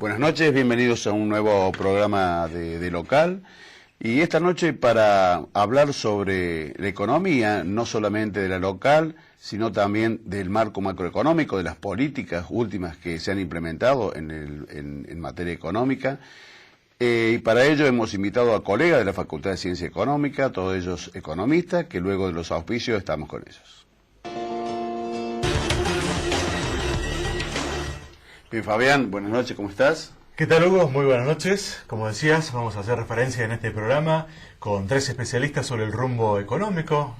Buenas noches, bienvenidos a un nuevo programa de Local. Y esta noche para hablar sobre la economía, no solamente de la local, sino también del marco macroeconómico, de las políticas últimas que se han implementado en materia económica. Y para ello hemos invitado a colegas de la Facultad de Ciencia Económica, todos ellos economistas, que luego de los auspicios estamos con ellos. Bien, Fabián, buenas noches, ¿cómo estás? ¿Qué tal, Hugo? Muy buenas noches. Como decías, vamos a hacer referencia en este programa con tres especialistas sobre el rumbo económico.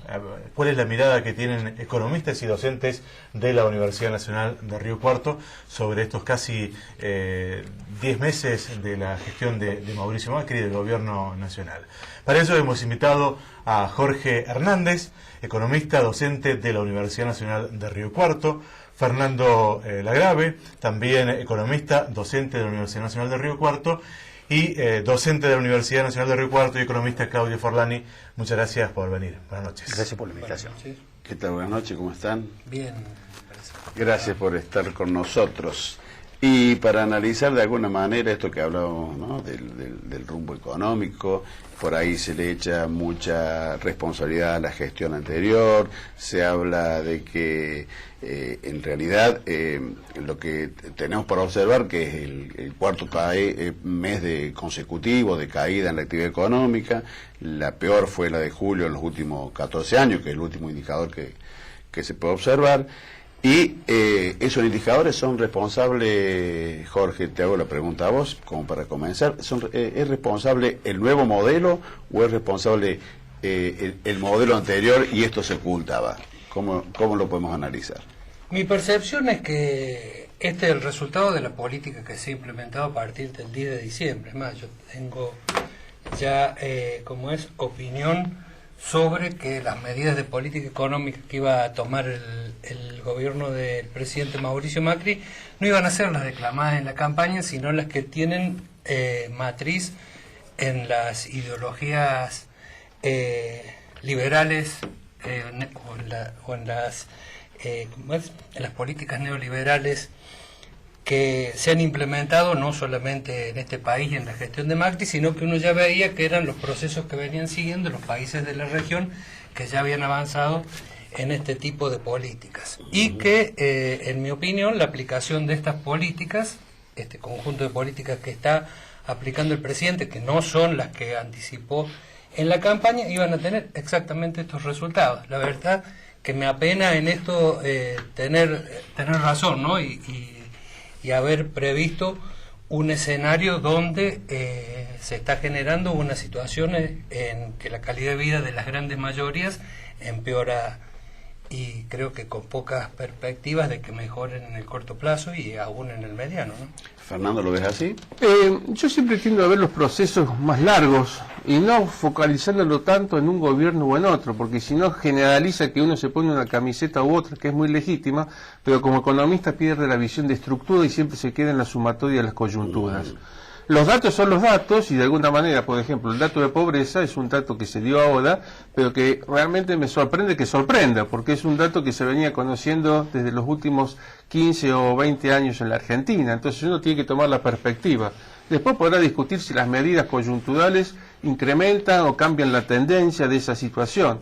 ¿Cuál es la mirada que tienen economistas y docentes de la Universidad Nacional de Río Cuarto sobre estos casi 10 meses de la gestión de Mauricio Macri y del Gobierno Nacional? Para eso hemos invitado a Jorge Hernández, economista, docente de la Universidad Nacional de Río Cuarto, Fernando Lagrave, también economista, docente de la Universidad Nacional de Río Cuarto, y docente de la Universidad Nacional de Río Cuarto y economista Claudio Forlani. Muchas gracias por venir. Buenas noches. Gracias por la invitación. ¿Qué tal? Buenas noches, ¿cómo están? Bien. Gracias por estar con nosotros. Y para analizar de alguna manera esto que hablábamos, ¿no? del rumbo económico, por ahí se le echa mucha responsabilidad a la gestión anterior, se habla de que en realidad lo que tenemos para observar que es el cuarto mes consecutivo de caída en la actividad económica. La peor fue la de julio en los últimos 14 años, que es el último indicador que se puede observar. Y esos indicadores son responsables, Jorge, te hago la pregunta a vos, como para comenzar, ¿es responsable el nuevo modelo o es responsable el modelo anterior y esto se ocultaba? ¿Cómo lo podemos analizar? Mi percepción es que este es el resultado de la política que se ha implementado a partir del 10 de diciembre. Es más, yo tengo ya, opinión sobre que las medidas de política económica que iba a tomar el gobierno del presidente Mauricio Macri no iban a ser las declamadas en la campaña, sino las que tienen matriz en las ideologías liberales o en las políticas neoliberales que se han implementado no solamente en este país y en la gestión de Macri, sino que uno ya veía que eran los procesos que venían siguiendo los países de la región que ya habían avanzado en este tipo de políticas. Y que, en mi opinión, la aplicación de estas políticas, este conjunto de políticas que está aplicando el presidente, que no son las que anticipó en la campaña, iban a tener exactamente estos resultados. La verdad que me apena en esto tener razón, ¿no? Y haber previsto un escenario donde se está generando una situación en que la calidad de vida de las grandes mayorías empeora, y creo que con pocas perspectivas de que mejoren en el corto plazo y aún en el mediano, ¿no? Fernando, ¿lo ves así? Yo siempre tiendo a ver los procesos más largos y no focalizándolo tanto en un gobierno o en otro, porque si no generaliza que uno se pone una camiseta u otra, que es muy legítima, pero como economista pierde la visión de estructura y siempre se queda en la sumatoria de las coyunturas. Los datos son los datos y de alguna manera, por ejemplo, el dato de pobreza es un dato que se dio ahora, pero que realmente me sorprende que sorprenda, porque es un dato que se venía conociendo desde los últimos 15 o 20 años en la Argentina. Entonces uno tiene que tomar la perspectiva. Después podrá discutir si las medidas coyunturales incrementan o cambian la tendencia de esa situación.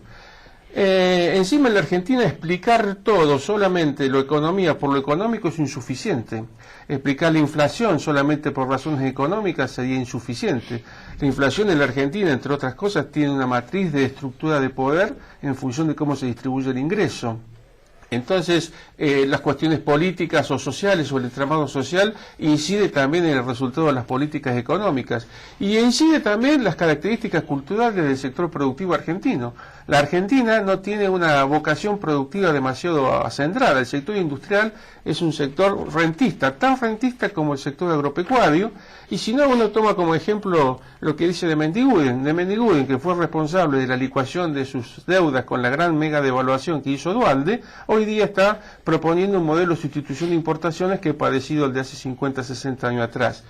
Encima en la Argentina explicar todo, solamente la economía por lo económico es insuficiente. Explicar la inflación solamente por razones económicas sería insuficiente. La inflación en la Argentina, entre otras cosas, tiene una matriz de estructura de poder en función de cómo se distribuye el ingreso. Entonces, las cuestiones políticas o sociales o el entramado social incide también en el resultado de las políticas económicas y incide también las características culturales del sector productivo argentino. La Argentina no tiene una vocación productiva demasiado acendrada. El sector industrial es un sector rentista, tan rentista como el sector agropecuario, y si no, uno toma como ejemplo lo que dice de Mendiguden, que fue responsable de la licuación de sus deudas con la gran mega devaluación que hizo Duhalde. Hoy día está proponiendo un modelo de sustitución de importaciones que es parecido al de hace 50, 60 años atrás.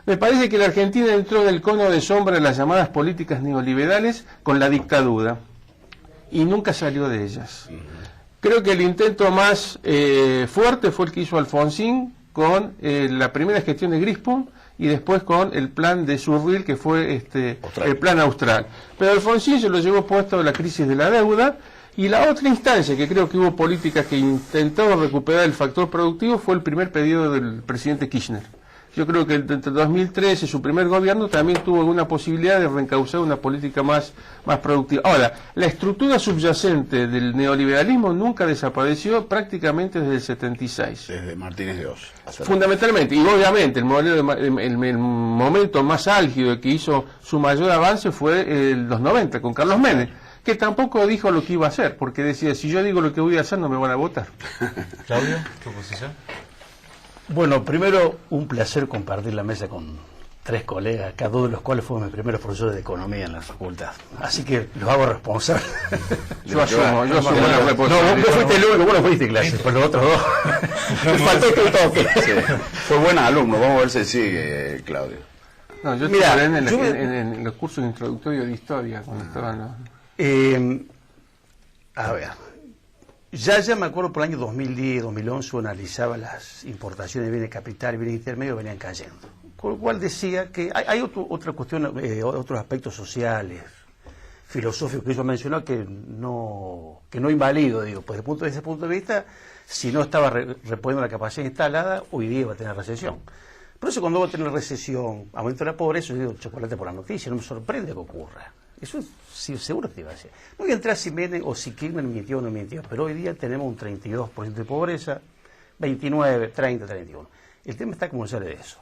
Me parece que la Argentina entró en el cono de sombra de las llamadas políticas neoliberales con la dictadura y nunca salió de ellas. Creo que el intento más fuerte fue el que hizo Alfonsín con la primera gestión de Grispum, y después con el plan de Surville, que fue el plan austral. Pero Alfonsín se lo llevó puesto la crisis de la deuda, y la otra instancia que creo que hubo políticas que intentó recuperar el factor productivo fue el primer periodo del presidente Kirchner. Yo creo que entre 2013, su primer gobierno, también tuvo alguna posibilidad de reencauzar una política más productiva. Ahora, la estructura subyacente del neoliberalismo nunca desapareció prácticamente desde el 76. Desde Martínez de Oz. Fundamentalmente, y obviamente el momento más álgido que hizo su mayor avance fue los 90, con Carlos Menem, que tampoco dijo lo que iba a hacer, porque decía, si yo digo lo que voy a hacer no me van a votar. Claudio, ¿tu posición? Bueno, primero, un placer compartir la mesa con 3 colegas, cada uno de los cuales fueron mis primeros profesores de economía en la facultad. Así que los hago responsables. Yo asumo la responsabilidad. No, vos fuiste el único, vos no fuiste clase, pero los otros dos. Me faltó tu toque. Sí. Fue buen alumno, vamos a ver si sigue, Claudio. No, yo Mira, estuve en los cursos introductorios de historia cuando estaban los... A ver, ya me acuerdo por el año 2010, 2011, uno analizaba las importaciones de bienes de capital y bienes intermedios venían cayendo. Con lo cual decía que hay otra cuestión, otros aspectos sociales, filosóficos que yo mencioné que no invalido, digo, pues desde ese punto de vista, si no estaba reponiendo la capacidad instalada, hoy día va a tener recesión. Por eso cuando va a tener recesión, aumento de la pobreza, yo digo chocolate por la noticia, no me sorprende que ocurra. Eso sí, seguro que iba a ser. No voy a entrar si Menem o si Kirchner mintió o no mintió, pero hoy día tenemos un 32% de pobreza, 29, 30, 31. El tema está como sale de eso.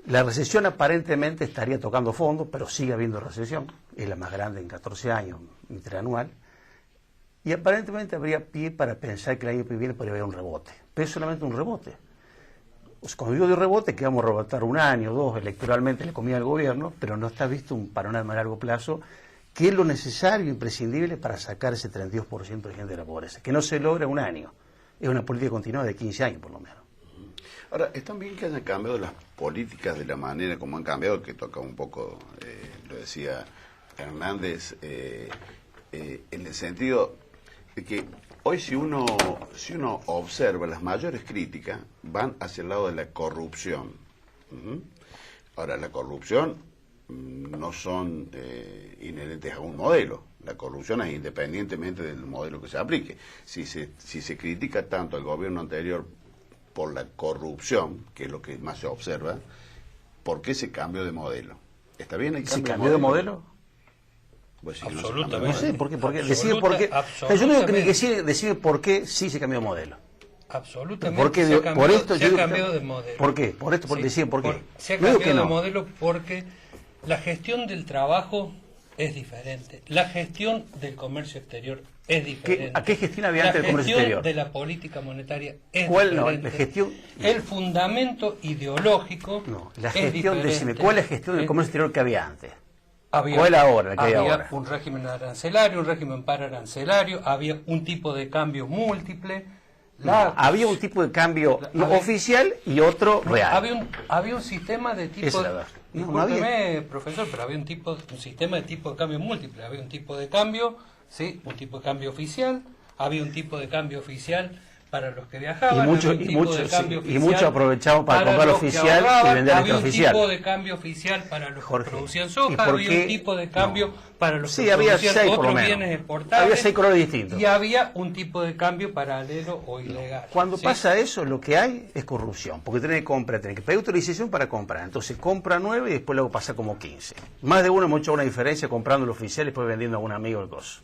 La recesión aparentemente estaría tocando fondo, pero sigue habiendo recesión. Es la más grande en 14 años, interanual. Y aparentemente habría pie para pensar que el año que viene podría haber un rebote. Pero es solamente un rebote. Cuando digo de rebote, que vamos a rebotar 1 año, 2, electoralmente le comía al gobierno, pero no está visto un panorama a largo plazo, que es lo necesario, imprescindible para sacar ese 32% de gente de la pobreza, que no se logra 1 año. Es una política continuada de 15 años, por lo menos. Ahora, es también que hayan cambiado las políticas de la manera como han cambiado, que toca un poco, lo decía Hernández, en el sentido de que hoy si uno observa, las mayores críticas van hacia el lado de la corrupción. Ahora, la corrupción no son inherentes a un modelo. La corrupción es independientemente del modelo que se aplique. Si se critica tanto al gobierno anterior por la corrupción, que es lo que más se observa, ¿por qué ese cambio de modelo? ¿Está bien el cambio ¿Se cambió de modelo? Pues sí, Absolutamente. No sé, ¿por qué? Decide por qué. Yo no digo que ni que decide por qué sí se cambió de modelo. Absolutamente. Porque se ha cambiado, por esto se ha cambiado de modelo. ¿Por qué? Por esto, decide por qué. Se ha No digo cambiado que de no. modelo porque la gestión del trabajo es diferente. La gestión del comercio exterior es diferente. ¿A qué gestión había antes del comercio exterior? La gestión de la política monetaria es ¿Cuál diferente. no? La gestión... El fundamento ideológico No, la es gestión, diferente. decime, ¿cuál es la gestión del comercio exterior que había antes? Había, ¿Cuál ahora, la que hay había ahora? un régimen arancelario, un régimen paraarancelario, había un tipo de cambio múltiple. Había un tipo de cambio oficial y otro real. Había un sistema de tipo... Esa es la verdad. Discúlpeme, profesor, pero había un sistema de tipo de cambio múltiple. Había un tipo de cambio, ¿sí? Un tipo de cambio oficial, había un tipo de cambio oficial para los que viajaban, y mucho aprovechamos para comprar oficial y vender extraoficial. Había un tipo de cambio oficial para los que producían soja, había un tipo de cambio para los que había producían 6 por lo otros menos. bienes exportables. Había 6 colores distintos. Y había un tipo de cambio paralelo o ilegal. Cuando ¿sí? pasa eso, lo que hay es corrupción, porque tiene que comprar, tiene que pedir autorización para comprar. Entonces compra 9 y después luego pasa como 15. Más de uno hemos hecho una diferencia comprando el oficial y después vendiendo a un amigo el coso.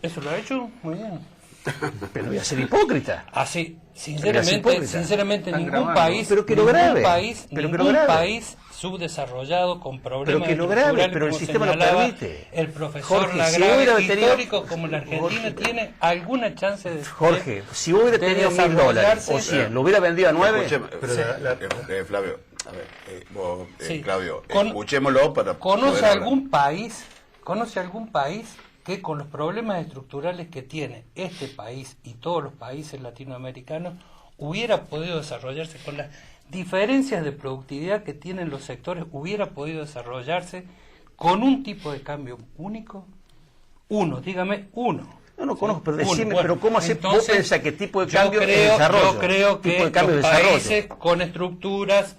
¿Eso lo ha hecho? Muy bien. Pero voy a ser hipócrita. Así, sinceramente ningún país, pero que lo grabe, ningún país subdesarrollado con problemas pero que lo grabe, estructurales, pero el como sistema lo señalaba permite. el profesor Jorge, Lagrave, si histórico como la Argentina tiene alguna chance de Jorge, si hubiera de tenido $1.000 o 100, lo hubiera vendido a 9. Flavio, a ver, vos, Sí. Claudio, escuchémoslo para ¿Conoce poder algún país que con los problemas estructurales que tiene este país y todos los países latinoamericanos hubiera podido desarrollarse con las diferencias de productividad que tienen los sectores, hubiera podido desarrollarse con un tipo de cambio único? Dígame uno. No conozco, pero decime, Bueno, pero ¿cómo hace? ¿Vos pensás qué tipo de cambio yo es desarrollo? creo que tipo de cambio los de desarrollo. países con estructuras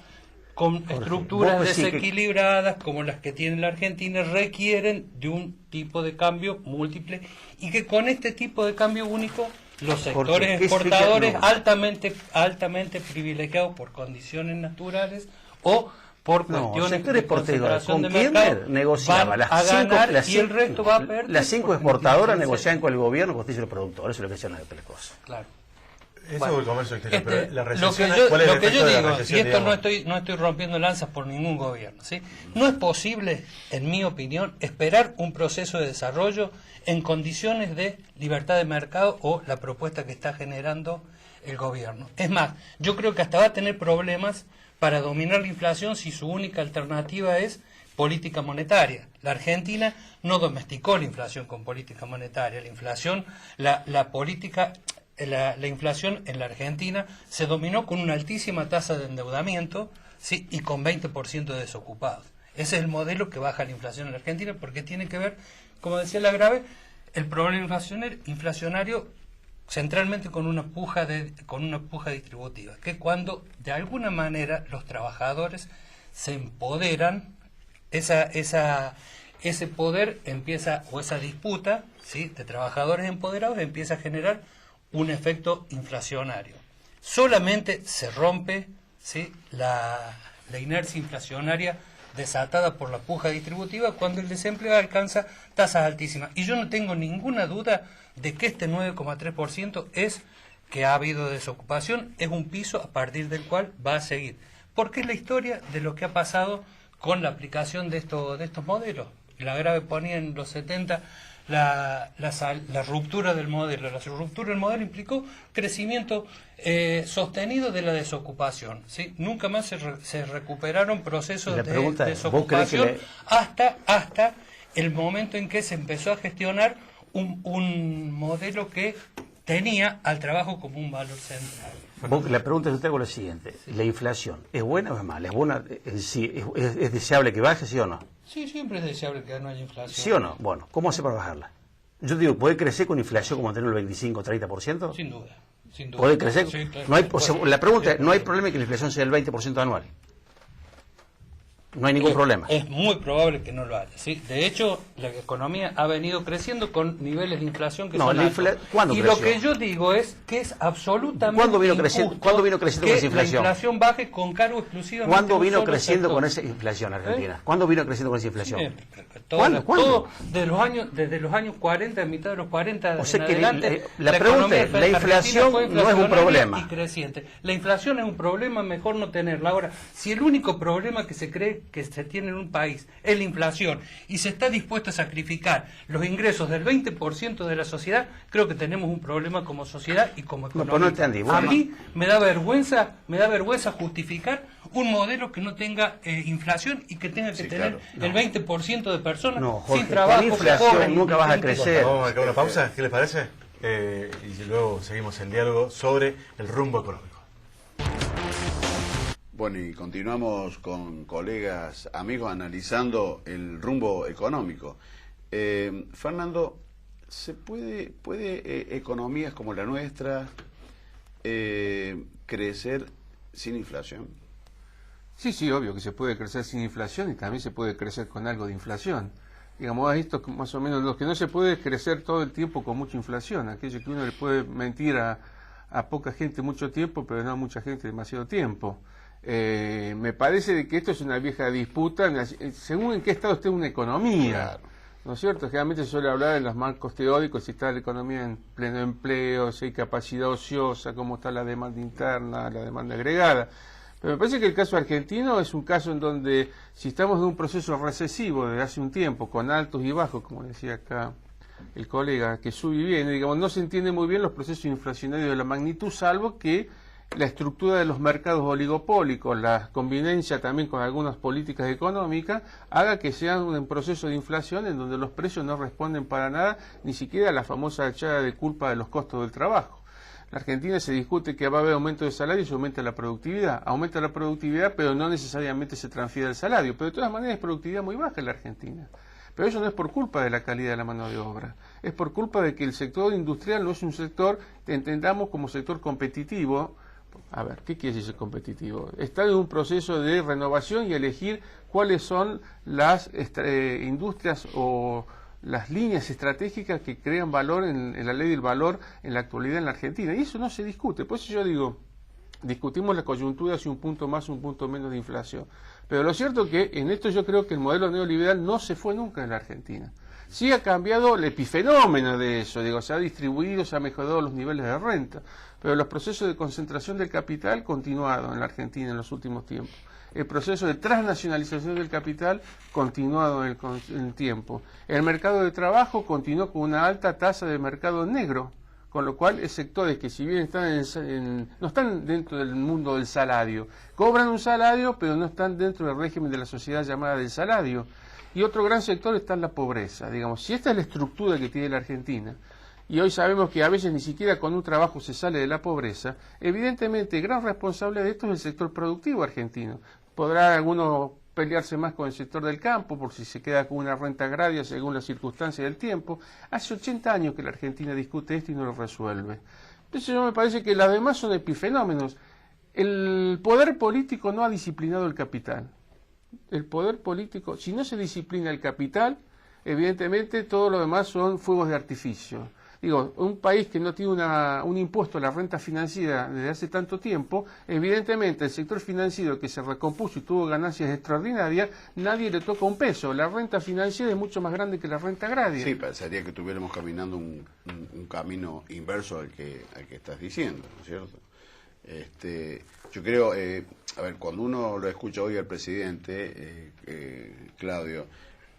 con estructuras vos decís que- desequilibradas como las que tiene la Argentina requieren de un tipo de cambio múltiple y que con este tipo de cambio único los sectores ¿qué exportadores significa? altamente privilegiados por condiciones naturales o por No, cuestiones sector de exportador. concentración ¿Con de quién mercado negociaba? van a ganar y el resto va a perder. Las 5 porque exportadoras no tienen negociaban con el gobierno, con los productores, eso es lo que hacían las tres cosas. claro. Eso Bueno, es el comercio exterior, pero la lo recesión, que yo, ¿cuál es el lo que yo efecto de la digo, y recesión, esto digamos? no estoy rompiendo lanzas por ningún gobierno, ¿sí? No es posible, en mi opinión, esperar un proceso de desarrollo en condiciones de libertad de mercado o la propuesta que está generando el gobierno. Es más, yo creo que hasta va a tener problemas para dominar la inflación si su única alternativa es política monetaria. La Argentina no domesticó la inflación con política monetaria. La inflación, la inflación en la Argentina se dominó con una altísima tasa de endeudamiento, ¿sí? Y con 20% de desocupados. Ese es el modelo que baja la inflación en la Argentina porque tiene que ver, como decía la Grave, el problema inflacionario centralmente con una puja distributiva, que cuando de alguna manera los trabajadores se empoderan, ese poder empieza, o esa disputa, ¿sí?, de trabajadores empoderados empieza a generar un efecto inflacionario. Solamente se rompe, ¿sí?, la inercia inflacionaria desatada por la puja distributiva cuando el desempleo alcanza tasas altísimas. Y yo no tengo ninguna duda de que este 9,3% es que ha habido desocupación, es un piso a partir del cual va a seguir. Porque es la historia de lo que ha pasado con la aplicación de estos modelos. La Grave ponía en los 70 la ruptura del modelo. La ruptura del modelo implicó crecimiento sostenido de la desocupación, ¿sí? Nunca más se recuperaron procesos de desocupación hasta el momento en que se empezó a gestionar un modelo que tenía al trabajo como un valor central. La pregunta que yo te hago es la siguiente. ¿La inflación es buena o es mala? ¿Es buena en sí? ¿Es deseable que baje, sí o no? Sí, siempre es deseable que no haya inflación. ¿Sí o no? Bueno, ¿cómo hace para bajarla? Yo digo, ¿puede crecer con inflación como tener el 25 o 30%? Sin duda. Sin duda. ¿Puede crecer? Sí, claro. No hay, o sea, la pregunta es, ¿no hay problema que la inflación sea el 20% anual? No hay ningún problema. Es muy probable que no lo haya, ¿sí? De hecho, la economía ha venido creciendo con niveles de inflación que son altos. ¿Cuándo y creció? lo que yo digo es que es absolutamente ¿Cuándo vino creciendo con esa que inflación? la inflación baje con cargo exclusivamente ¿Cuándo a un vino solo creciendo sector. con esa inflación Argentina? ¿Cuándo vino creciendo con esa inflación? ¿Cuándo? ¿Cuándo? Desde los años 40, a mitad de los 40 O sea en que adelante, la pregunta economía es, la argentina inflación fue no es un inflacionaria problema. y creciente. La inflación es un problema, mejor no tenerla. Ahora, si el único problema que se cree que se tiene en un país es la inflación y se está dispuesto a sacrificar los ingresos del 20% de la sociedad, creo que tenemos un problema como sociedad y como economía. pues no entendí. Bueno, a mí me da vergüenza justificar un modelo que no tenga inflación y que tenga que tener el 20% de personas Jorge, sin trabajo, con inflación que cobran nunca vas a sin- crecer. Vamos a marcar una pausa, ¿qué les parece? Y luego seguimos el diálogo sobre el rumbo económico. Bueno, y continuamos con colegas, amigos, analizando el rumbo económico. Fernando, ¿se puede economías como la nuestra crecer sin inflación? Sí, obvio que se puede crecer sin inflación y también se puede crecer con algo de inflación. Digamos, esto más o menos lo que no se puede es crecer todo el tiempo con mucha inflación, aquello que uno le puede mentir a poca gente mucho tiempo, pero no a mucha gente demasiado tiempo. Me parece de que esto es una vieja disputa, según en qué estado esté una economía. Claro. ¿No es cierto? Generalmente se suele hablar en los marcos teóricos, si está la economía en pleno empleo, si hay capacidad ociosa, cómo está la demanda interna, la demanda agregada. Pero me parece que el caso argentino es un caso en donde, si estamos en un proceso recesivo desde hace un tiempo, con altos y bajos, como decía acá el colega, que sube y viene, digamos, no se entiende muy bien los procesos inflacionarios de la magnitud, salvo que la estructura de los mercados oligopólicos, la convivencia también con algunas políticas económicas, haga que sea un proceso de inflación en donde los precios no responden para nada, ni siquiera a la famosa echada de culpa de los costos del trabajo. En la Argentina se discute que va a haber aumento de salario y se aumenta la productividad. Aumenta la productividad, pero no necesariamente se transfiere el salario. Pero de todas maneras es productividad muy baja en la Argentina. Pero eso no es por culpa de la calidad de la mano de obra. Es por culpa de que el sector industrial no es un sector que entendamos como sector competitivo, A ver, ¿qué quiere decir ser competitivo? Estar en un proceso de renovación y elegir cuáles son las industrias o las líneas estratégicas que crean valor en la ley del valor en la actualidad en la Argentina. Y eso no se discute. Por eso yo digo, discutimos la coyuntura si un punto más o un punto menos de inflación. Pero lo cierto es que en esto yo creo que el modelo neoliberal no se fue nunca en la Argentina. Sí ha cambiado el epifenómeno de eso, digo, se ha distribuido, se ha mejorado los niveles de renta, pero los procesos de concentración del capital continuado en la Argentina en los últimos tiempos. El proceso de transnacionalización del capital continuado en el tiempo. El mercado de trabajo continuó con una alta tasa de mercado negro, con lo cual es sectores que si bien están no están dentro del mundo del salario, cobran un salario pero no están dentro del régimen de la sociedad llamada del salario. Y otro gran sector está en la pobreza. Digamos, si esta es la estructura que tiene la Argentina, y hoy sabemos que a veces ni siquiera con un trabajo se sale de la pobreza, evidentemente el gran responsable de esto es el sector productivo argentino. Podrá alguno pelearse más con el sector del campo, por si se queda con una renta agraria según las circunstancias del tiempo. Hace 80 años que la Argentina discute esto y no lo resuelve. Entonces yo me parece que las demás son epifenómenos. El poder político no ha disciplinado el capital. El poder político, si no se disciplina el capital, evidentemente todo lo demás son fuegos de artificio. Digo, un país que no tiene un impuesto a la renta financiera desde hace tanto tiempo, evidentemente el sector financiero que se recompuso y tuvo ganancias extraordinarias, nadie le toca un peso. La renta financiera es mucho más grande que la renta agraria. Sí, pensaría que estuviéramos caminando un camino inverso al que estás diciendo, ¿no es cierto? Yo creo, a ver, cuando uno lo escucha hoy al presidente, Claudio,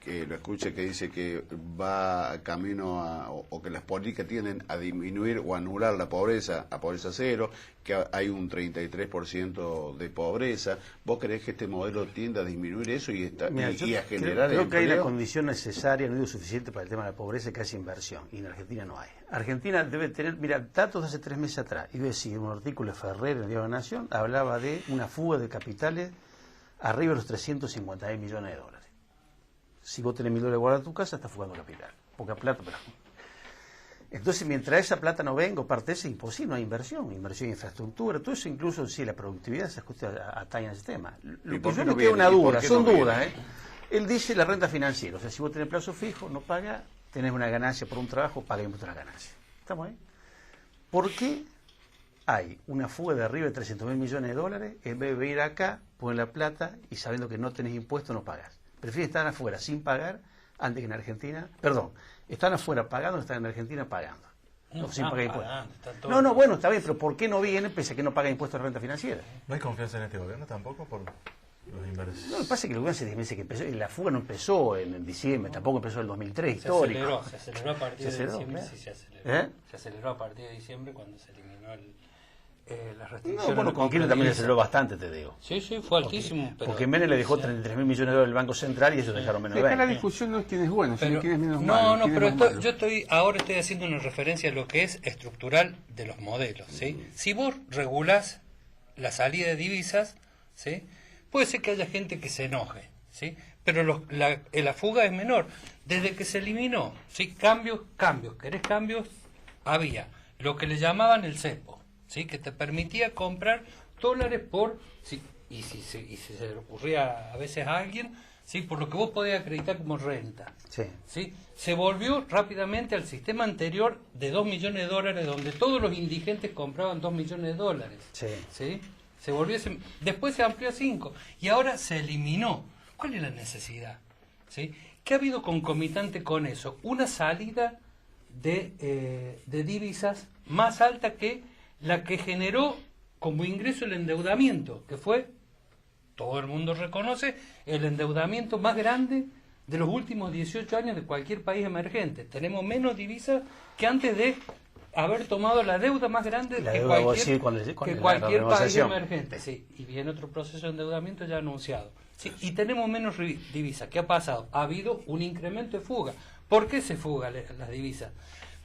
que lo escuche que dice que va camino o que las políticas tienden a disminuir o anular la pobreza a pobreza cero, que hay un 33% de pobreza, ¿vos creés que este modelo tiende a disminuir eso y a generar creo que hay empleo? una condición necesaria, no digo suficiente para el tema de la pobreza, que es inversión, y en Argentina no hay. Argentina debe tener, mira, datos de hace 3 meses atrás, y voy a decir, un artículo de Ferrer en el Diario de la Nación, hablaba de una fuga de capitales arriba de los 350.000 millones de dólares. Si vos tenés $1.000 guardados en tu casa, estás fugando capital. Poca plata, pero... Entonces, mientras esa plata no venga, o parte de eso, es imposible, no hay inversión en infraestructura, todo eso, incluso si la productividad, esas cuestiones atañen a ese tema. Lo que yo no queda una duda, son dudas, Él dice la renta financiera, o sea, si vos tenés plazo fijo, no paga, tenés una ganancia por un trabajo, paga impuesto a la ganancia. ¿Estamos ahí? ¿Por qué hay una fuga de arriba de 300.000 millones de dólares, en vez de venir acá, poner la plata y sabiendo que no tenés impuestos, no pagas? Prefieren estar afuera sin pagar antes que en Argentina. Perdón, están afuera pagando, están en Argentina pagando. No, sin pagar impuestos. No, bueno, está bien, pero ¿por qué no vienen pese a que no pagan impuestos de renta financiera? ¿No hay confianza en este gobierno tampoco por los inversores? No, lo que pasa es que el gobierno hace 10 meses que empezó, y la fuga no empezó en diciembre, tampoco empezó en el 2003, histórico. Se aceleró a partir de diciembre, sí se aceleró. Se aceleró a partir de diciembre cuando se eliminó las restricciones. No, bueno, con Kirchner también se aceleró bastante, te digo. Sí, fue altísimo. Porque Menem le dejó 33.000 millones de dólares al Banco Central y ellos dejaron menos de 20. Acá la discusión no es quién es bueno, sino quién es menos malo. No, pero yo ahora estoy haciendo una referencia a lo que es estructural de los modelos, ¿sí? Si vos regulás la salida de divisas, ¿sí? Puede ser que haya gente que se enoje, ¿sí? Pero la fuga es menor. Desde que se eliminó, ¿sí? Cambios, ¿querés cambios? Había lo que le llamaban el cepo, ¿sí? Que te permitía comprar dólares por, ¿sí? y si se le ocurría a veces a alguien, ¿sí? Por lo que vos podías acreditar como renta. ¿Sí? Se volvió rápidamente al sistema anterior de 2 millones de dólares, donde todos los indigentes compraban 2 millones de dólares. ¿Sí? Se volvió después se amplió a 5 y ahora se eliminó. ¿Cuál es la necesidad? ¿Sí? ¿Qué ha habido concomitante con eso? Una salida de divisas más alta que la que generó como ingreso el endeudamiento, que fue, todo el mundo reconoce, el endeudamiento más grande de los últimos 18 años de cualquier país emergente. Tenemos menos divisas que antes de haber tomado la deuda más grande que cualquier país emergente. Sí, y viene otro proceso de endeudamiento ya anunciado. Sí, y tenemos menos divisas. ¿Qué ha pasado? Ha habido un incremento de fuga. ¿Por qué se fugan las divisas?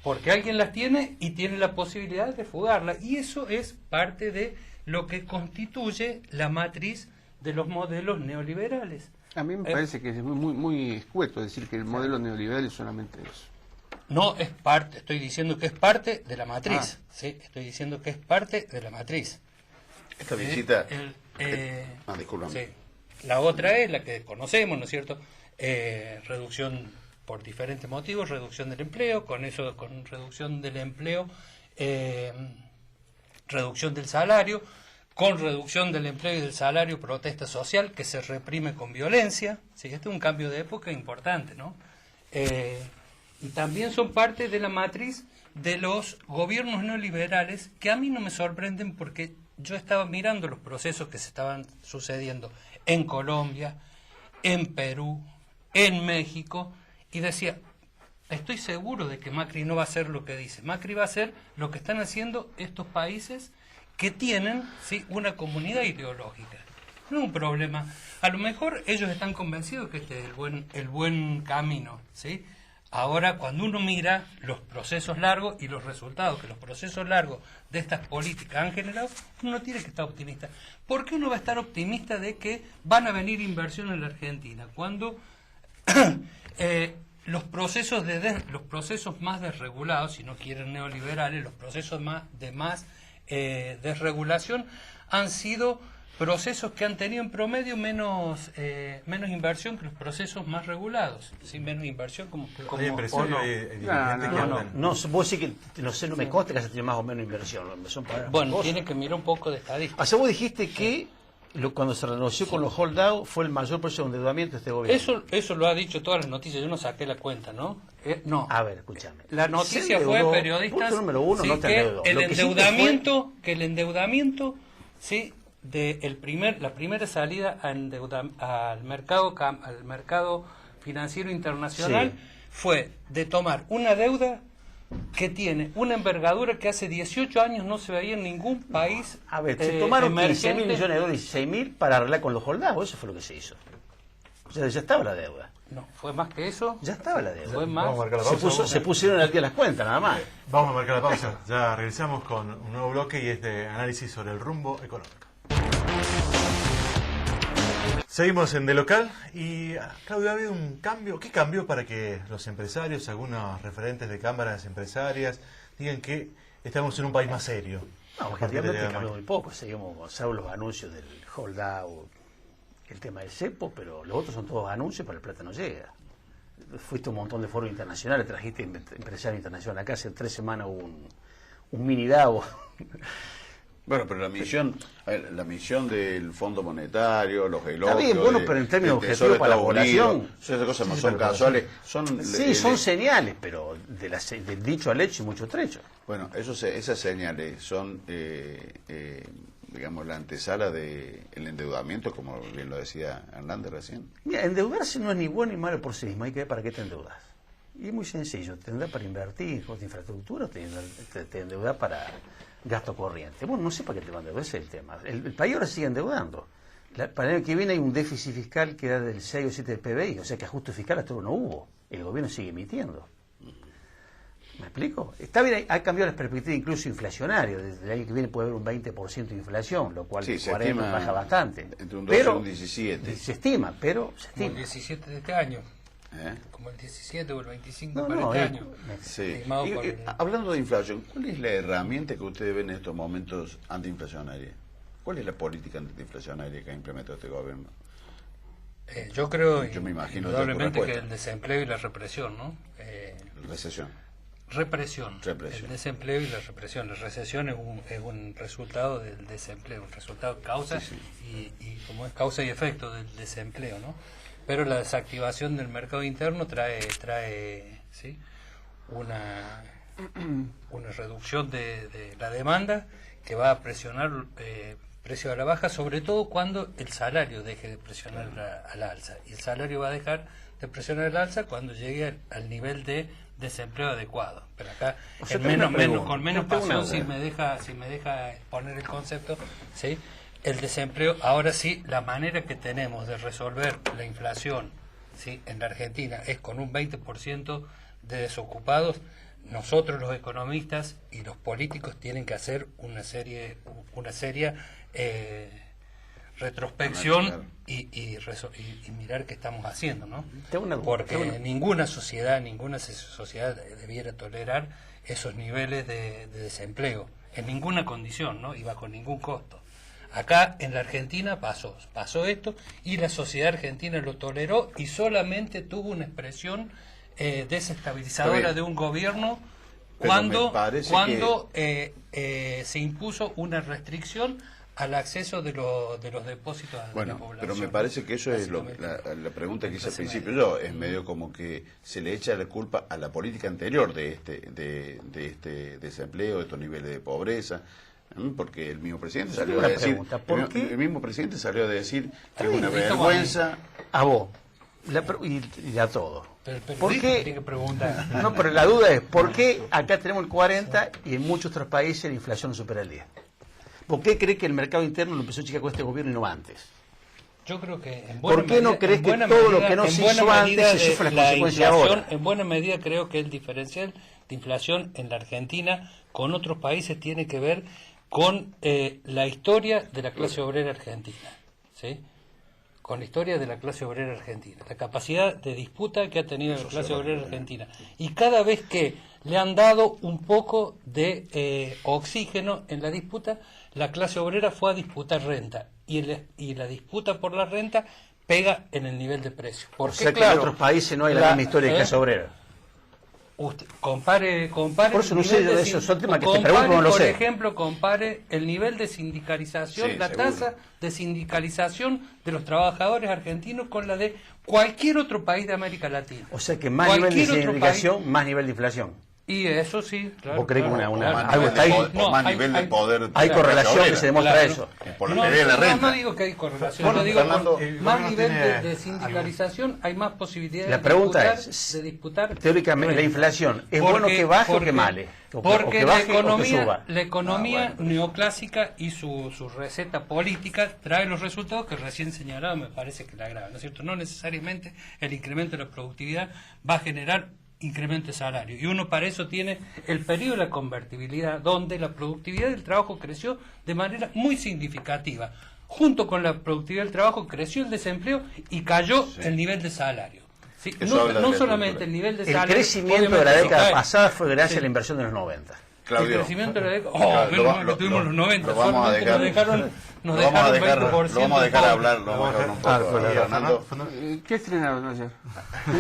Porque alguien las tiene y tiene la posibilidad de fugarlas. Y eso es parte de lo que constituye la matriz de los modelos neoliberales. A mí me parece que es muy escueto decir que el modelo neoliberal es solamente eso. No es parte, estoy diciendo que es parte de la matriz. ¿Sí? Estoy diciendo que es parte de la matriz. Esta visita... discúlpame. Sí. La otra es la que conocemos, ¿no es cierto? Reducción por diferentes motivos, reducción del empleo, con reducción del empleo, reducción del salario, con reducción del empleo y del salario, protesta social que se reprime con violencia. Sí, este es un cambio de época importante, ¿no? Y también son parte de la matriz de los gobiernos neoliberales, que a mí no me sorprenden porque yo estaba mirando los procesos que se estaban sucediendo en Colombia, en Perú, en México, y decía, estoy seguro de que Macri no va a hacer lo que dice. Macri va a hacer lo que están haciendo estos países que tienen, ¿sí?, una comunidad ideológica. No es un problema. A lo mejor ellos están convencidos que este es el buen camino, ¿sí? Ahora, cuando uno mira los procesos largos y los resultados que los procesos largos de estas políticas han generado, uno tiene que estar optimista. ¿Por qué uno va a estar optimista de que van a venir inversiones en la Argentina? Cuando los procesos más desregulados, si no quieren neoliberales, los procesos más desregulación han sido procesos que han tenido en promedio menos inversión que los procesos más regulados, ¿sí? Menos inversión como ¿Hay inversión? o no. No, vos decís que, no sé, no me consta que haya tenido más o menos inversión. Bueno, tiene que mirar un poco de estadística. O sea, vos dijiste que cuando se renunció con los holdout fue el mayor proceso de endeudamiento de este gobierno. Eso lo ha dicho todas las noticias, yo no saqué la cuenta, ¿no? No. A ver, escúchame. La noticia fue periodistas, punto número uno, sí, no te que endeudó. el endeudamiento, sí, de la primera salida al mercado financiero internacional, sí, fue de tomar una deuda que tiene una envergadura que hace 18 años no se veía en ningún país. A ver, se tomaron 15.000 emergente. millones de dólares, 16.000 para arreglar con los holdados, eso fue lo que se hizo. O sea, ya estaba la deuda. No, fue más que eso. Ya estaba la deuda. Fue más. Vamos a marcar la pausa. Se pusieron al día las cuentas, nada más. Vamos a marcar la pausa. Ya regresamos con un nuevo bloque y es de análisis sobre el rumbo económico. Seguimos en De Local y, Claudio, ¿ha habido un cambio? ¿Qué cambió para que los empresarios, algunos referentes de cámaras empresarias, digan que estamos en un país más serio? No, objetivamente cambió muy poco. Seguimos, salvo los anuncios del holdout, el tema del cepo, pero los otros son todos anuncios, pero el plata no llega. Fuiste a un montón de foros internacionales, trajiste empresarios internacionales. Acá hace 3 semanas hubo un mini Davos. Bueno, pero la misión del Fondo Monetario, los elogios... Está bien, bueno, pero en términos objetivos para la población... Esas cosas no son casuales. Son señales, pero del dicho al hecho y mucho trecho. Bueno, esas señales son, digamos, la antesala del endeudamiento, como bien lo decía Hernández recién. Mira, endeudarse no es ni bueno ni malo por sí mismo, hay que ver para qué te endeudas. Y es muy sencillo, te endeudas para invertir en cosas de infraestructura, te endeudas para gasto corriente. Bueno, no sé para qué te van a endeudar, ese es el tema. El país ahora sigue endeudando. Para el año que viene hay un déficit fiscal que da del 6 o 7 del PBI, o sea que ajuste fiscal hasta ahora no hubo. El gobierno sigue emitiendo. ¿Me explico? Está bien, ha cambiado las perspectivas incluso inflacionarias. Desde el año que viene puede haber un 20% de inflación, lo cual sí, de 40 baja bastante. Entre un 12 y un 17. Se estima, pero se estima. Como el 17 de este año. Como el 17 o el 25 No, para este año. Sí. Por Hablando de inflación, ¿cuál es la herramienta que ustedes ven en estos momentos antiinflacionaria? ¿Cuál es la política antiinflacionaria que ha implementado este gobierno? Yo creo, Yo me imagino indudablemente, que el desempleo y la represión, ¿no? Recesión. Represión. El desempleo y la represión. La recesión es un resultado del desempleo, un resultado causa y como es causa y efecto del desempleo, ¿no? Pero la desactivación del mercado interno trae ¿sí? una reducción de la demanda que va a presionar precios a la baja, sobre todo cuando el salario deje de presionar al alza. Y el salario va a dejar de presionar al alza cuando llegue al nivel de desempleo adecuado. Pero acá, con menos pasión, si me deja poner el concepto, ¿sí? El desempleo, ahora sí, la manera que tenemos de resolver la inflación, ¿sí?, en la Argentina es con un 20% de desocupados. Nosotros los economistas y los políticos tienen que hacer una seria retrospección y mirar qué estamos haciendo, ¿no? Porque ninguna sociedad debiera tolerar esos niveles de desempleo en ninguna condición, ¿no? Y bajo ningún costo. Acá en la Argentina pasó esto y la sociedad argentina lo toleró y solamente tuvo una expresión desestabilizadora de un gobierno cuando se impuso una restricción al acceso de los depósitos a la población. Pero me parece que eso es la pregunta que hice al principio yo, es medio como que se le echa la culpa a la política anterior de este desempleo, de estos niveles de pobreza, porque el mismo presidente salió a decir, el mismo presidente salió a decir que es una vergüenza a vos y a todos. ¿Por qué? Tiene que preguntar. No, pero la duda es, ¿por qué acá tenemos el 40 y en muchos otros países la inflación supera el 10? ¿Por qué cree que el mercado interno lo empezó a checar con este gobierno y no antes? Yo creo que ¿Por qué no crees que todo lo que no se hizo antes se sufre las consecuencias ahora? En buena medida creo que el diferencial de inflación en la Argentina con otros países tiene que ver con la historia de la clase obrera argentina, ¿sí? Con la historia de la clase obrera argentina, la capacidad de disputa que ha tenido la clase obrera argentina. Y cada vez que le han dado un poco de oxígeno en la disputa, la clase obrera fue a disputar renta. Y la disputa por la renta pega en el nivel de precio. Porque, o sea que en otros países no hay la misma historia de clase obrera. Usted, compare por eso no sé de eso, son temas que te pregunto, no lo sé. Por ejemplo, compare el nivel de sindicalización, la tasa de sindicalización de los trabajadores argentinos con la de cualquier otro país de América Latina. O sea que más nivel de sindicalización, más nivel de inflación. Y eso sí, claro. ¿Vos crees que algo está ahí? Más nivel de poder. Hay correlación que se demuestra eso. Por la de la renta. No digo que hay correlación, yo digo más nivel de sindicalización, hay más posibilidades la pregunta es, de disputar. Teóricamente, la inflación, ¿es bueno que baje o que male? Porque la economía neoclásica y su receta política trae los resultados que recién señalaba, me parece que la agrava, ¿no es cierto? No necesariamente el incremento de la productividad va a generar incremento de salario. Y uno para eso tiene el periodo de la convertibilidad, donde la productividad del trabajo creció de manera muy significativa. Junto con la productividad del trabajo creció el desempleo y cayó el nivel de salario. Sí, no solamente el nivel de salario. El crecimiento de la década pasada fue gracias a la inversión de los 90. Claudio, el crecimiento de la década. Lo tuvimos los 90. Lo vamos a dejar. Lo vamos a dejar hablar. Lo vamos a dejar un poco. Fernando. ¿Qué estrenaron ayer?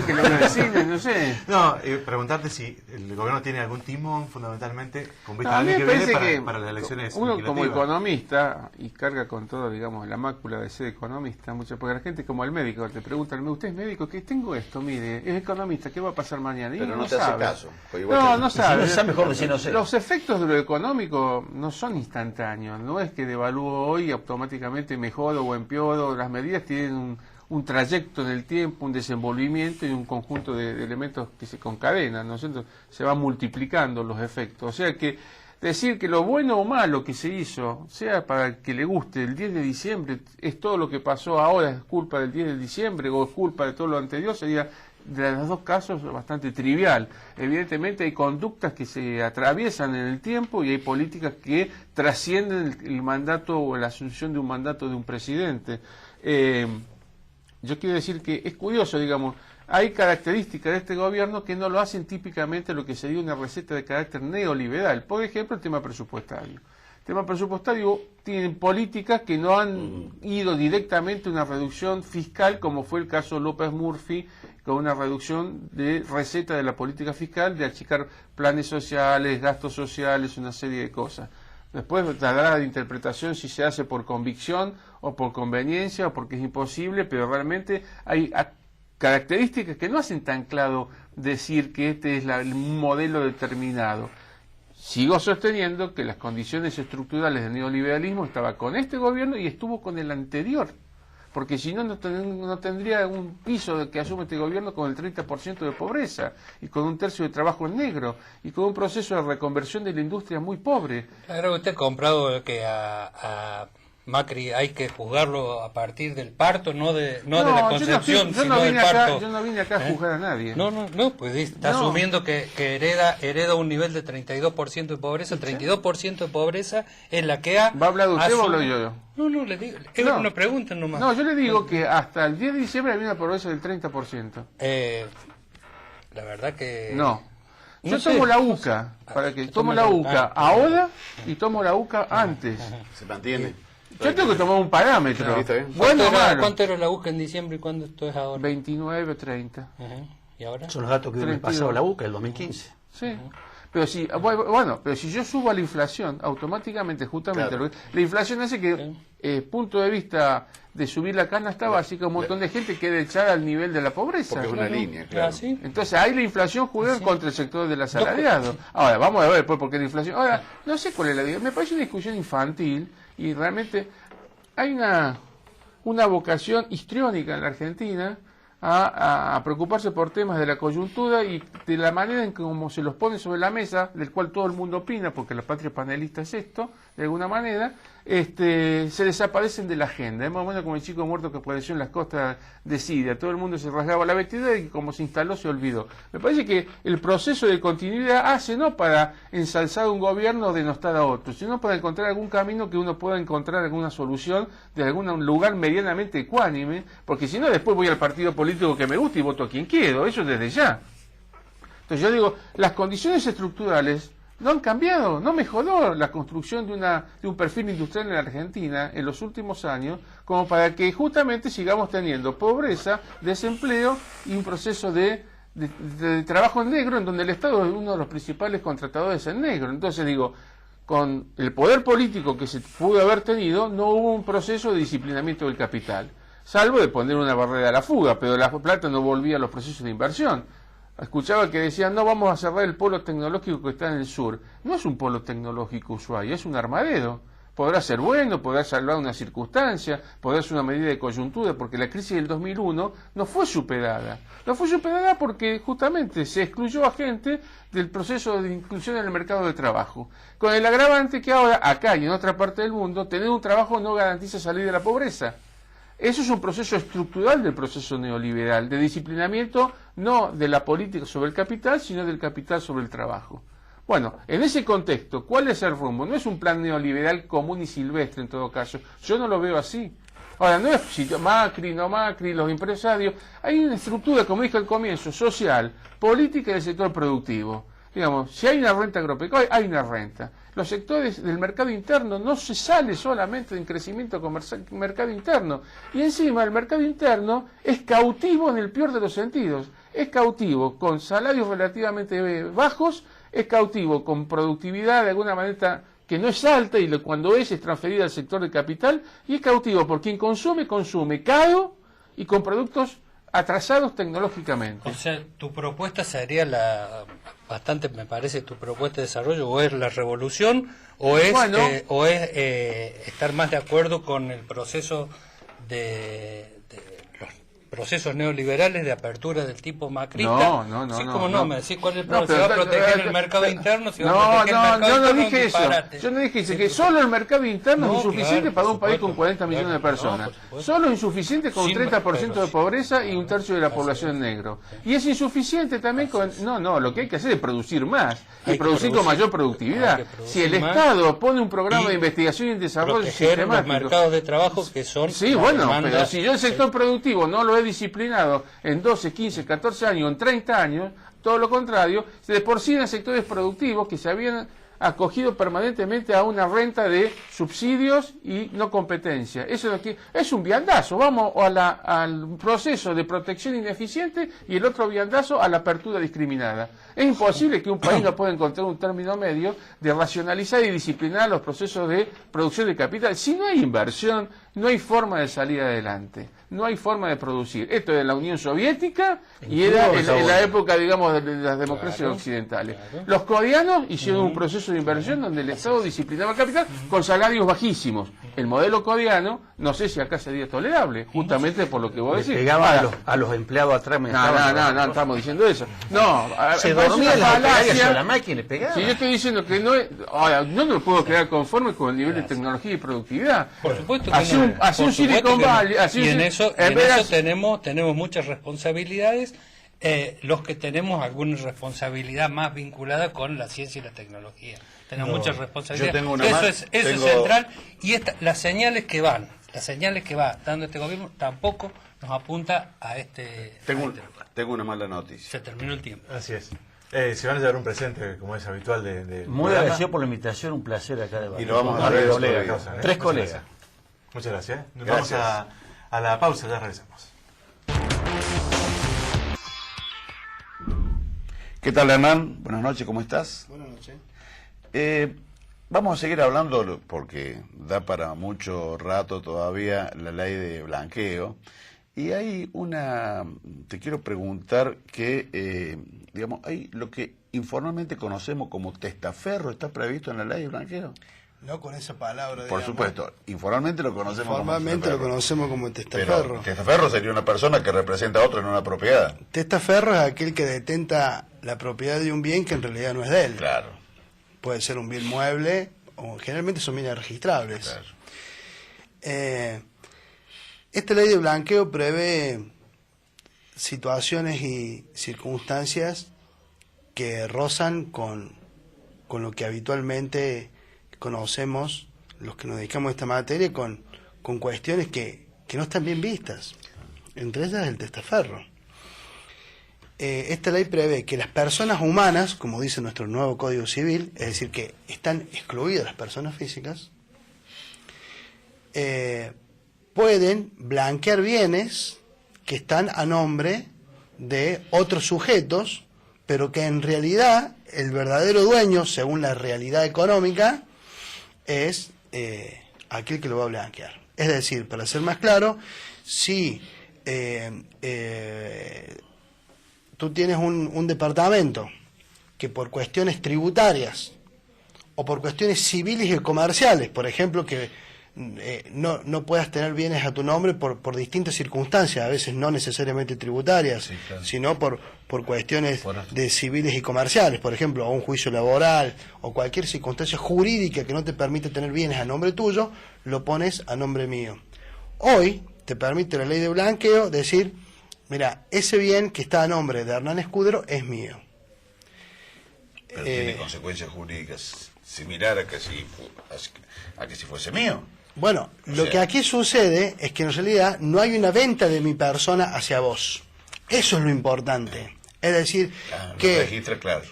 ¿Que lo cine? No sé. No, preguntarte si el gobierno tiene algún timón, fundamentalmente, con vista a mí me parece que para las elecciones uno como economista, y carga con todo, digamos, la mácula de ser economista, porque la gente como el médico, te preguntan, ¿usted es médico? ¿Qué tengo esto? Mire, es economista, ¿qué va a pasar mañana? Y pero no te sabe. hace caso. No sabe. Si no mejor decir no sé. Los efectos de lo económico no son instantáneos, no es que devalúo hoy y automáticamente mejoro o empeoro. Las medidas tienen un trayecto en el tiempo, un desenvolvimiento y un conjunto de elementos que se concadenan, ¿no es cierto? Se van multiplicando los efectos. O sea que decir que lo bueno o malo que se hizo, sea para que le guste, el 10 de diciembre es todo lo que pasó ahora, es culpa del 10 de diciembre o es culpa de todo lo anterior, sería de los dos casos bastante trivial. Evidentemente hay conductas que se atraviesan en el tiempo y hay políticas que trascienden el mandato o la asunción de un mandato de un presidente. Yo quiero decir que es curioso, digamos, hay características de este gobierno que no lo hacen típicamente lo que sería una receta de carácter neoliberal. Por ejemplo, el tema presupuestario. El tema presupuestario tienen políticas que no han ido directamente a una reducción fiscal, como fue el caso López Murphy, con una reducción de receta de la política fiscal, de achicar planes sociales, gastos sociales, una serie de cosas. Después dará de interpretación si se hace por convicción o por conveniencia o porque es imposible, pero realmente hay características que no hacen tan claro decir que este es el modelo determinado. Sigo sosteniendo que las condiciones estructurales del neoliberalismo estaban con este gobierno y estuvo con el anterior, porque si no, no tendría un piso que asume este gobierno con el 30% de pobreza y con un tercio de trabajo en negro y con un proceso de reconversión de la industria muy pobre. Claro, usted ha comprado que a Macri hay que juzgarlo a partir del parto, no de la concepción, sino del parto. Yo no vine acá a juzgar a nadie. No, pues está asumiendo que hereda un nivel de 32% de pobreza. 32% de pobreza es la que ha... ¿Va a hablar de usted o hablo yo? No, le digo, es una pregunta nomás. No, yo le digo que hasta el 10 de diciembre había una pobreza del 30%. La verdad que... No. Yo tomo la UCA, tomo la UCA ahora y tomo la UCA antes. ¿Se mantiene? Yo tengo que tomar un parámetro. Sí, está bien. Bueno o malo. ¿Cuánto era la UCA en diciembre y cuándo esto es ahora? 29 o 30. Ujú. ¿Y ahora? Son los datos que dio el 32. pasado la UCA, el 2015. Sí. Pero si, bueno, pero si yo subo a la inflación, automáticamente, justamente, Claro. la inflación hace que, punto de vista de subir la canasta básica, un montón de gente quede echada al nivel de la pobreza. Porque es una línea, claro. Ah, ¿sí? Entonces ahí la inflación juega contra el sector del asalariado. Ahora, vamos a ver después por qué la inflación. Ahora, no sé cuál es la me parece una discusión infantil y realmente hay una vocación histriónica en la Argentina a preocuparse por temas de la coyuntura y de la manera en cómo se los pone sobre la mesa, del cual todo el mundo opina, porque la patria panelista es esto, de alguna manera, se desaparecen de la agenda. Es más o menos como el chico muerto que apareció en las costas de Siria. Todo el mundo se rasgaba la vestidura y como se instaló se olvidó. Me parece que el proceso de continuidad hace no para ensalzar un gobierno o denostar a otro, sino para encontrar algún camino que uno pueda encontrar alguna solución de algún lugar medianamente ecuánime, porque si no después voy al partido político que me gusta y voto a quien quiero, eso desde ya. Entonces yo digo, las condiciones estructurales no han cambiado, no mejoró la construcción de un perfil industrial en la Argentina en los últimos años, como para que justamente sigamos teniendo pobreza, desempleo y un proceso de trabajo en negro, en donde el Estado es uno de los principales contratadores en negro. Entonces digo, con el poder político que se pudo haber tenido, no hubo un proceso de disciplinamiento del capital, salvo de poner una barrera a la fuga, pero la plata no volvía a los procesos de inversión. Escuchaba que decían, no, vamos a cerrar el polo tecnológico que está en el sur. No es un polo tecnológico Ushuaia, es un armadero. Podrá ser bueno, podrá salvar una circunstancia, podrá ser una medida de coyuntura, porque la crisis del 2001 no fue superada. No fue superada porque justamente se excluyó a gente del proceso de inclusión en el mercado de trabajo. Con el agravante que ahora, acá y en otra parte del mundo, tener un trabajo no garantiza salir de la pobreza. Eso es un proceso estructural del proceso neoliberal, de disciplinamiento no de la política sobre el capital, sino del capital sobre el trabajo. Bueno, en ese contexto, ¿cuál es el rumbo? No es un plan neoliberal común y silvestre en todo caso. Yo no lo veo así. Ahora, no es si Macri, no Macri, los empresarios. Hay una estructura, como dije al comienzo, social, política y del sector productivo. Digamos, si hay una renta agropecuaria, hay una renta. Los sectores del mercado interno no se sale solamente en crecimiento comercial, mercado interno. Y encima el mercado interno es cautivo en el peor de los sentidos. Es cautivo con salarios relativamente bajos, es cautivo con productividad de alguna manera que no es alta y cuando es transferida al sector de capital, y es cautivo por quien consume caro y con productos atrasados tecnológicamente. O sea, tu propuesta sería bastante, me parece, tu propuesta de desarrollo, o es la revolución, o es, Bueno. Estar más de acuerdo con el proceso de los procesos neoliberales de apertura del tipo macrista. No. Sí, como no. me decís cuál es el No, problema. ¿Se va a pero- proteger el mercado interno? ¿Se va a No, proteger el mercado yo no interno? dije Un eso. disparate. Yo no dije eso, Sí, que solo el mercado interno No, es insuficiente claro, para por un país con supuesto, 40 millones de claro, personas. no, por supuesto. Solo insuficiente con un Sin- 30% de pero- pobreza y un tercio de la población negro. Y es insuficiente también con... No, lo que hay que hacer es producir más. Y Hay que producir con producir- mayor productividad. hay que producir Si el más Estado pone un programa y de investigación y desarrollo proteger los sistemático... mercados de trabajo que son Sí, la bueno, demanda- pero si yo el sector productivo no lo he disciplinado en 12, 15, 14 años, en 30 años, todo lo contrario, de por sí eran sectores productivos que se habían acogido permanentemente a una renta de subsidios y no competencia. Eso es, lo que, es un viandazo. Vamos al proceso de protección ineficiente y el otro viandazo a la apertura discriminada. Es imposible que un país no pueda encontrar un término medio de racionalizar y disciplinar los procesos de producción de capital. Si no hay inversión, no hay forma de salir adelante. No hay forma de producir. Esto es en la Unión Soviética y era en la época, digamos, de las democracias Claro, occidentales. claro. Los coreanos hicieron un proceso de inversión donde el Estado disciplinaba el capital con salarios bajísimos. El modelo coreano, no sé si acá sería tolerable, justamente por lo que vos Le decís. pegaba Ahora, a los empleados atrás. no, estamos diciendo eso. No, Se parece dormía una en la falacia. sobre la máquina y le pegaba. Si yo estoy diciendo que no es, ahora, no me puedo quedar conforme con el nivel de tecnología y productividad. Por supuesto que Así no. un Por Silicon supuesto que no. Valley, así y en un- eso, en en vez de eso hacer- tenemos muchas responsabilidades, los que tenemos alguna responsabilidad más vinculada con la ciencia y la tecnología. Tenemos muchas responsabilidades. yo tengo una eso más, es tengo- central, y las señales que va dando este gobierno tampoco nos apunta a este... Tengo una mala noticia. Se terminó el tiempo. Así es. Se van a llevar un presente, como es habitual, de Muy agradecido por la invitación, un placer acá de Y lo vamos a Varios ver colegas, otro día. causa, ¿eh? Tres Muchas colegas. gracias. Muchas gracias. Nos Gracias. vamos a la pausa, ya regresamos. ¿Qué tal, Hernán? Buenas noches, ¿cómo estás? Buenas noches. Vamos a seguir hablando, porque da para mucho rato todavía, la ley de blanqueo. Y hay te quiero preguntar que, digamos, hay lo que informalmente conocemos como testaferro, ¿está previsto en la ley de blanqueo? No con esa palabra. Por digamos. supuesto, informalmente lo conocemos Formalmente como lo testaferro. conocemos como Pero testaferro. testaferro sería una persona que representa a otro en una propiedad. Testaferro es aquel que detenta la propiedad de un bien que en realidad no es de él. Claro, Puede ser un bien mueble, o generalmente son bienes registrables. claro. Esta ley de blanqueo prevé situaciones y circunstancias que rozan con lo que habitualmente conocemos los que nos dedicamos a esta materia, con cuestiones que no están bien vistas. Entre ellas el testaferro. Esta ley prevé que las personas humanas, como dice nuestro nuevo Código Civil, es decir, que están excluidas las personas físicas, pueden blanquear bienes que están a nombre de otros sujetos, pero que en realidad el verdadero dueño, según la realidad económica, es aquel que lo va a blanquear. Es decir, para ser más claro, si tú tienes un departamento que por cuestiones tributarias o por cuestiones civiles y comerciales, por ejemplo, que no puedas tener bienes a tu nombre por distintas circunstancias, a veces no necesariamente tributarias, Sí, claro. sino por cuestiones de civiles y comerciales, por ejemplo, o un juicio laboral o cualquier circunstancia jurídica que no te permite tener bienes a nombre tuyo, lo pones a nombre mío. Hoy te permite la ley de blanqueo decir, mira, ese bien que está a nombre de Hernán Escudero es mío. Pero tiene consecuencias jurídicas similares a que si fuese mío. Bueno, O lo sea, que aquí sucede es que en realidad no hay una venta de mi persona hacia vos. Eso es lo importante. Es decir, lo que registra, claro,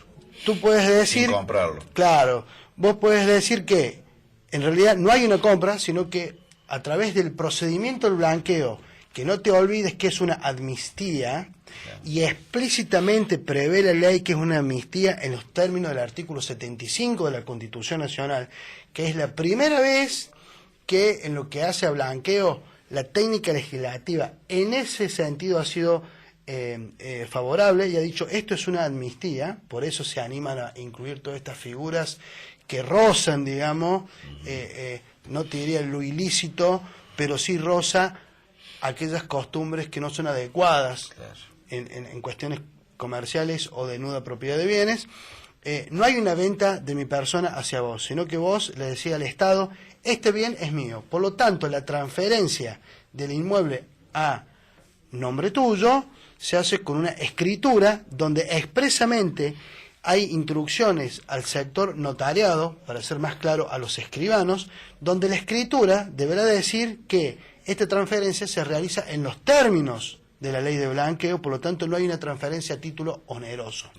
tú puedes decir... sin comprarlo. Claro, vos puedes decir que en realidad no hay una compra, sino que a través del procedimiento del blanqueo, que no te olvides que es una amnistía, y explícitamente prevé la ley que es una amnistía en los términos del artículo 75 de la Constitución Nacional, que es la primera vez que en lo que hace a blanqueo la técnica legislativa en ese sentido ha sido favorable y ha dicho esto es una amnistía, por eso se animan a incluir todas estas figuras que rozan, digamos, no te diría lo ilícito, pero sí roza aquellas costumbres que no son adecuadas Claro. en cuestiones comerciales o de nuda propiedad de bienes. No hay una venta de mi persona hacia vos, sino que vos le decís al Estado, este bien es mío. Por lo tanto, la transferencia del inmueble a nombre tuyo se hace con una escritura donde expresamente hay instrucciones al sector notariado, para ser más claro, a los escribanos, donde la escritura deberá decir que esta transferencia se realiza en los términos de la ley de blanqueo, por lo tanto no hay una transferencia a título oneroso.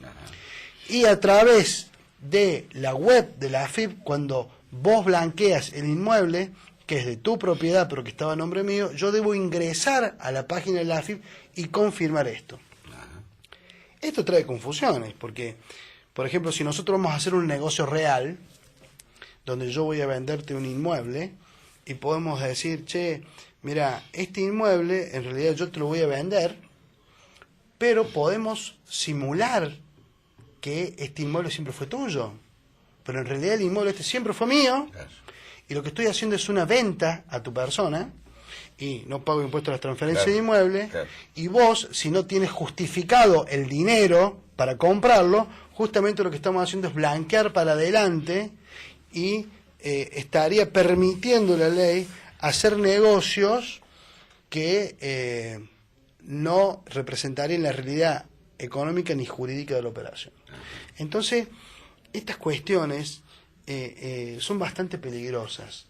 Y a través de la web de la AFIP, cuando vos blanqueas el inmueble, que es de tu propiedad pero que estaba a nombre mío, yo debo ingresar a la página de la AFIP y confirmar esto. Esto trae confusiones, porque, por ejemplo, si nosotros vamos a hacer un negocio real, donde yo voy a venderte un inmueble, y podemos decir, che, mira, este inmueble en realidad yo te lo voy a vender, pero podemos simular que este inmueble siempre fue tuyo, pero en realidad el inmueble este siempre fue mío, Claro. y lo que estoy haciendo es una venta a tu persona, y no pago impuestos a las transferencias Claro, de inmueble, claro. y vos, si no tienes justificado el dinero para comprarlo, justamente lo que estamos haciendo es blanquear para adelante, y estaría permitiendo la ley hacer negocios que no representarían la realidad económica ni jurídica de la operación. Entonces, estas cuestiones son bastante peligrosas.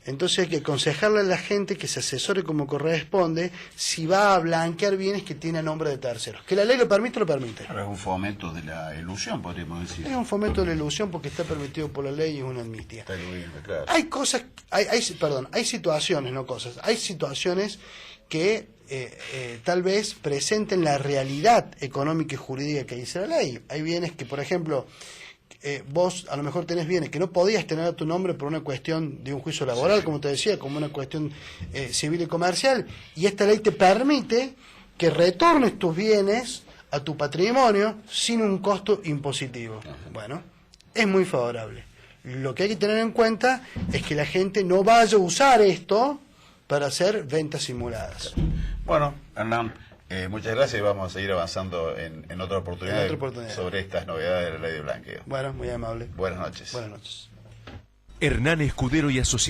Entonces hay que aconsejarle a la gente que se asesore como corresponde si va a blanquear bienes que tiene a nombre de terceros. Que la ley lo permite, lo permite. Pero es un fomento de la ilusión, podríamos decir. Es un fomento de la ilusión porque está permitido por la ley y es una amnistía. Está iludiendo, claro. Hay cosas, hay situaciones, no cosas, hay situaciones que tal vez presenten la realidad económica y jurídica que dice la ley. Hay bienes que, por ejemplo, vos a lo mejor tenés bienes que no podías tener a tu nombre por una cuestión de un juicio laboral, como te decía, como una cuestión civil y comercial, y esta ley te permite que retornes tus bienes a tu patrimonio sin un costo impositivo. Bueno, es muy favorable. Lo que hay que tener en cuenta es que la gente no vaya a usar esto para hacer ventas simuladas. Bueno, Hernán, muchas gracias y vamos a seguir avanzando en otra oportunidad, sobre estas novedades de la ley de blanqueo. Bueno, muy amable. Buenas noches. Buenas noches. Hernán Escudero y Asociados.